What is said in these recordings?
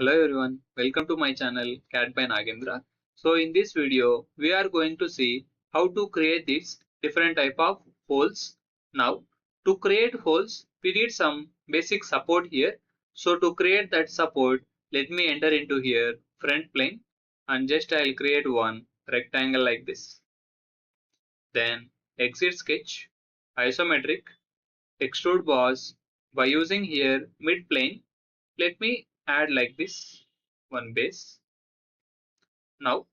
Hello everyone, welcome to my channel Cat by Nagendra. So in this video, we are going to see how to create these different type of holes. Now, to create holes, we need some basic support here. So to create that support, let me enter into here front plane and just I'll create one rectangle like this. Then exit sketch, isometric, extrude boss. By using here mid plane, let me add like this one base. Now,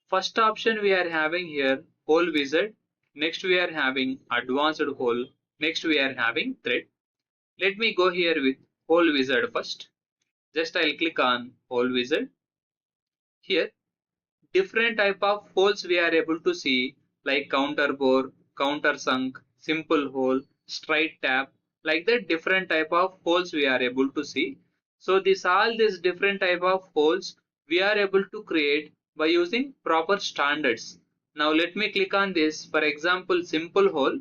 first option we are having here hole wizard. Next we are having advanced hole. Next we are having thread. Let me go here with hole wizard first. Just I'll click on hole wizard. Here different type of holes we are able to see like counter bore, counter sunk, simple hole, straight tap, like that different type of holes we are able to see. So all these different type of holes we are able to create by using proper standards. Now let me click on this, for example simple hole.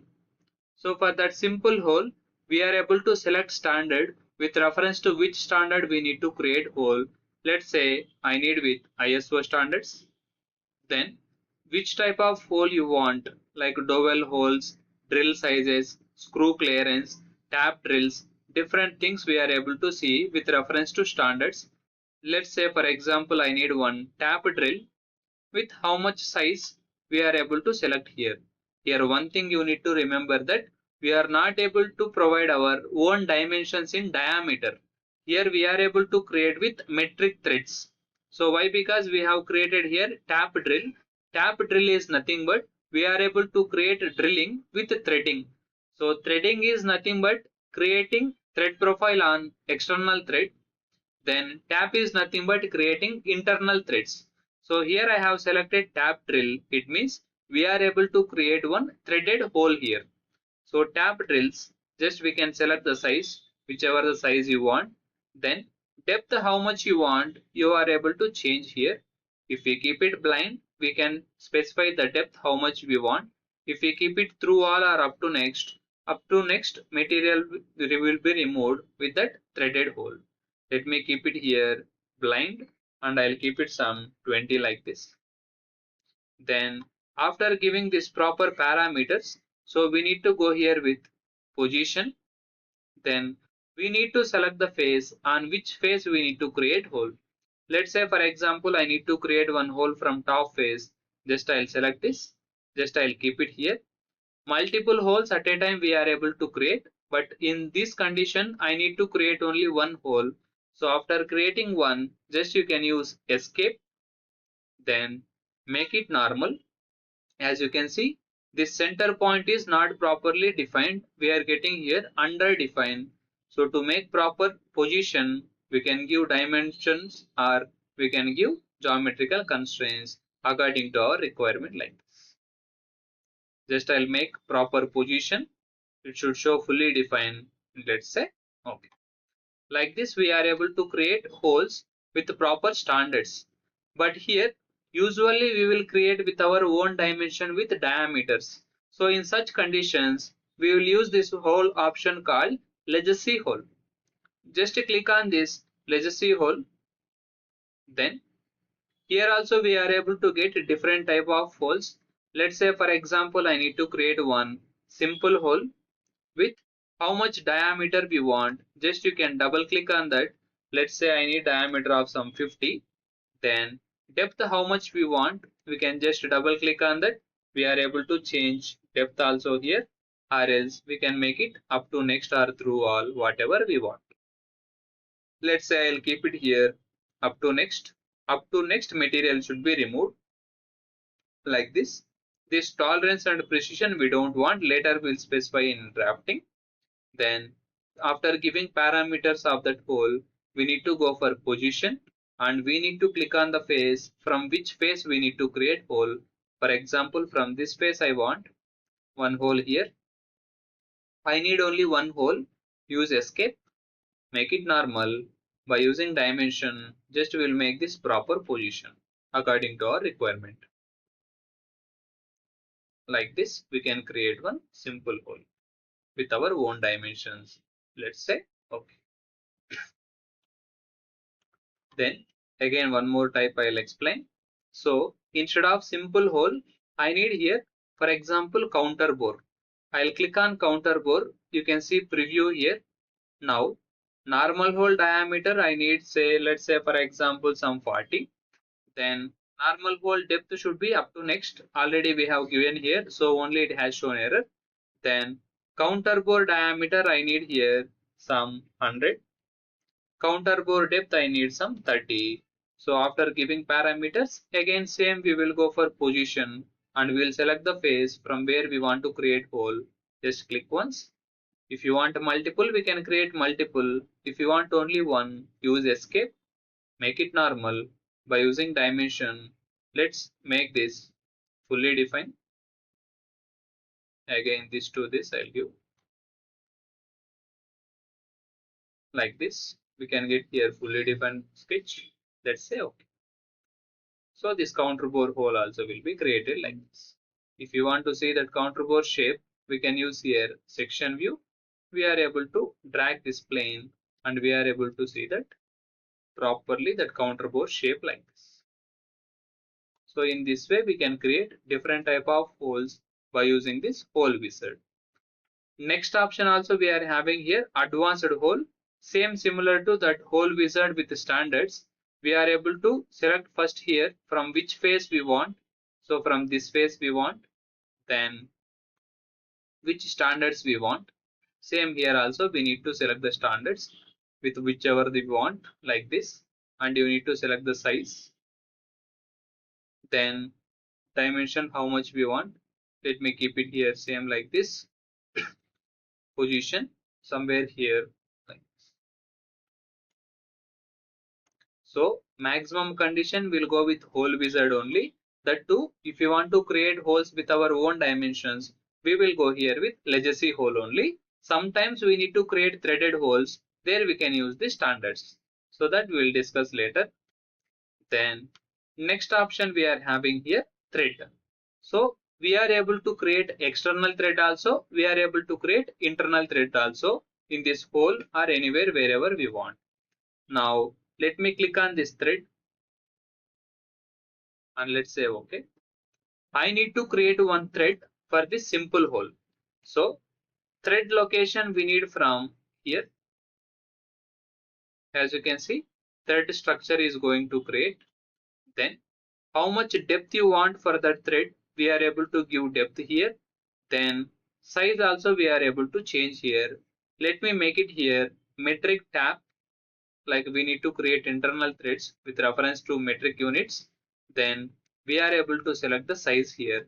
So for that simple hole we are able to select standard with reference to which standard we need to create hole. Let's say I need with ISO standards. Then which type of hole you want, like dowel holes, drill sizes, screw clearance, tap drills, different things we are able to see with reference to standards. Let's say for example I need one tap drill with how much size we are able to select here. Here one thing you need to remember that we are not able to provide our own dimensions in diameter. Here we are able to create with metric threads. So why? Because we have created here tap drill. Tap drill is nothing but we are able to create drilling with threading. So threading is nothing but creating thread profile on external thread. Then tap is nothing but creating internal threads. So here I have selected tap drill. It means we are able to create one threaded hole here. So tap drills, just we can select the size, whichever the size you want. Then depth how much you want, you are able to change here. If we keep it blind, we can specify the depth how much we want. If we keep it through all or up to next material will be removed with that threaded hole. Let me keep it here blind and I'll keep it some 20 like this. Then after giving this proper parameters, so we need to go here with position. Then we need to select the face on which face we need to create hole. Let's say for example I need to create one hole from top face. Just I'll select this. Just I'll keep it here. Multiple holes at a time we are able to create, but in this condition I need to create only one hole. So after creating one, just you can use escape, then make it normal. As you can see, this center point is not properly defined. We are getting here underdefined. So to make proper position, we can give dimensions or we can give geometrical constraints according to our requirement like this. Just I'll make proper position. It should show fully defined. Let's say okay. Like this we are able to create holes with proper standards. But here usually we will create with our own dimension with diameters. So in such conditions we will use this hole option called legacy hole. Just click on this legacy hole. Then here also we are able to get different type of holes. Let's say for example I need to create one simple hole with how much diameter we want. Just you can double click on that. Let's say I need diameter of some 50. Then depth how much we want, we can just double click on that. We are able to change depth also here, or else we can make it up to next or through all, whatever we want. Let's say I'll keep it here up to next. Up to next material should be removed like this. This tolerance and precision we don't want, later we'll specify in drafting. Then after giving parameters of that hole, we need to go for position and we need to click on the face from which face we need to create hole. For example, from this face I want one hole here. I need only one hole. Use escape, make it normal. By using dimension, just we'll make this proper position according to our requirement. Like this, we can create one simple hole with our own dimensions. Let's say okay. Then again one more type I'll explain. So instead of simple hole, I need here, for example, counter bore. I'll click on counter bore. You can see preview here. Now normal hole diameter I need, say, let's say for example some 40. Then normal hole depth should be up to next. Already we have given here, so only it has shown error. Then counter bore diameter I need here some 100. Counter bore depth I need some 30. So after giving parameters, again same we will go for position and we will select the face from where we want to create hole. Just click once. If you want multiple, we can create multiple. If you want only one, use escape. Make it normal by using dimension. Let's make this fully defined. Again this to this I'll give like this. We can get here fully defined sketch. Let's say okay. So this counter bore hole also will be created like this. If you want to see that counter bore shape, we can use here section view. We are able to drag this plane and we are able to see that properly, that counter bore shape like this. So in this way we can create different type of holes by using this hole wizard. Next option also we are having here advanced hole. Same similar to that hole wizard with the standards. We are able to select first here from which face we want. So from this face we want, then which standards we want. Same here also we need to select the standards with whichever we want like this, and you need to select the size. Then dimension how much we want. Let me keep it here same like this. Position somewhere here like this. So maximum condition will go with hole wizard only. That too, if you want to create holes with our own dimensions, we will go here with legacy hole only. Sometimes we need to create threaded holes. There we can use the standards. So that we will discuss later. Then next option we are having here thread. So we are able to create external thread also. We are able to create internal thread also in this hole or anywhere wherever we want. Now let me click on this thread and let's say okay. I need to create one thread for this simple hole. So thread location we need from here. As you can see, thread structure is going to create. Then how much depth you want for that thread, we are able to give depth here. Then size also we are able to change here. Let me make it here metric tab, like we need to create internal threads with reference to metric units. Then we are able to select the size here.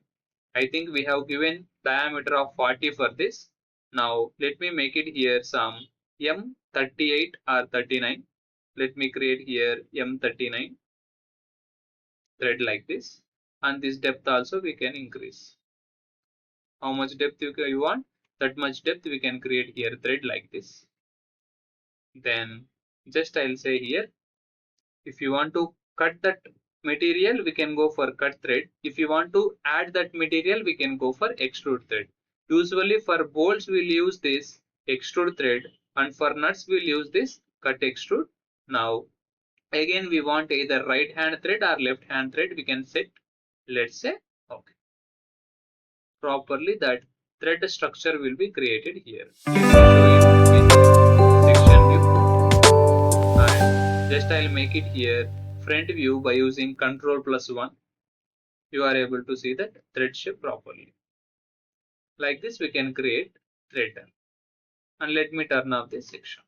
I think we have given diameter of 40 for this. Now let me make it here some M38 or 39. Let me create here M39 thread like this, and this depth also we can increase. How much depth you want, that much depth we can create here thread like this. Then just I'll say here, if you want to cut that material, we can go for cut thread. If you want to add that material, we can go for extrude thread. Usually for bolts we'll use this extrude thread, and for nuts we'll use this cut extrude. Now again we want either right hand thread or left hand thread, we can set, let's say okay. Properly that thread structure will be created here. Let me show you with section view, and just I'll make it here front view by using Ctrl+1. You are able to see that thread shape properly. Like this we can create thread. And let me turn off this section.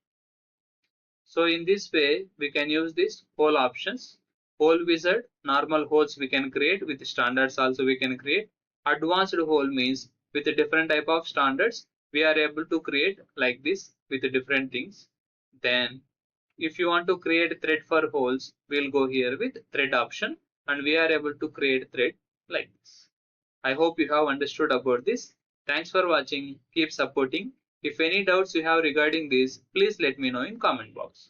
So in this way we can use this hole options. Hole wizard, normal holes we can create, with standards also we can create. Advanced hole means with a different type of standards we are able to create like this with different things. Then if you want to create thread for holes, we'll go here with thread option and we are able to create thread like this. I hope you have understood about this. Thanks for watching. Keep supporting. If any doubts you have regarding this, please let me know in comment box.